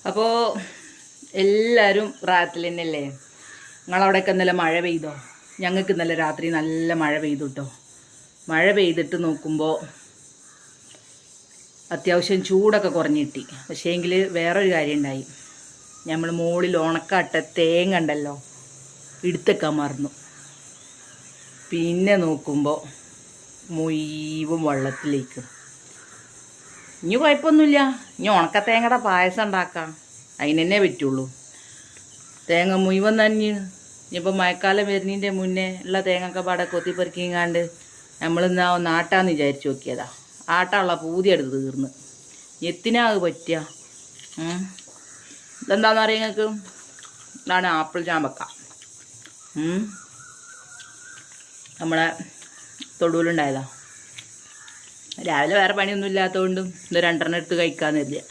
അപ്പോൾ എല്ലാവരും റാത്തിൽ തന്നെയല്ലേ? നിങ്ങളവിടെയൊക്കെ ഇന്നലെ മഴ പെയ്തോ? ഞങ്ങൾക്ക് ഇന്നലെ രാത്രി നല്ല മഴ പെയ്തു കേട്ടോ. മഴ പെയ്തിട്ട് നോക്കുമ്പോൾ അത്യാവശ്യം ചൂടൊക്കെ കുറഞ്ഞ് കിട്ടി. പക്ഷേ എങ്കിൽ വേറൊരു കാര്യം ഉണ്ടായി. നമ്മൾ മുകളിൽ ഉണക്കാട്ട തേങ്ങ ഉണ്ടല്ലോ, എടുത്തേക്കാൻ മറന്നു. പിന്നെ നോക്കുമ്പോൾ മുഴുവൻ വെള്ളത്തിലേക്ക്. ഇനി കുഴപ്പമൊന്നുമില്ല, ഇനി ഉണക്ക തേങ്ങയുടെ പായസം ഉണ്ടാക്കാം, അതിന് തന്നെ പറ്റുള്ളൂ. തേങ്ങ മുഴുവൻ നനഞ്ഞ് ഇനിയിപ്പോൾ മഴക്കാലം വരുന്നതിൻ്റെ മുന്നേ ഉള്ള തേങ്ങയൊക്കെ പാടെ കൊത്തിപ്പെറുക്കിങ്ങാണ്ട് നമ്മളിന്നാ ഒന്ന് ആട്ടാന്ന് വിചാരിച്ച് നോക്കിയതാ. ആട്ടാനുള്ള പൂതി എടുത്ത് തീർന്ന്. എത്തിനാ അത് പറ്റുക? ഇതെന്താണെന്ന് അറിയാം നിങ്ങൾക്ക്? ഇതാണ് ആപ്പിൾ ചാമ്പക്ക. നമ്മളെ തൊടുവിലുണ്ടായതാ. രാവിലെ വേറെ പണിയൊന്നും ഇല്ലാത്തതുകൊണ്ടും ഇത് 2 എടുത്ത് കഴിക്കാമെന്ന് കരുതിയ.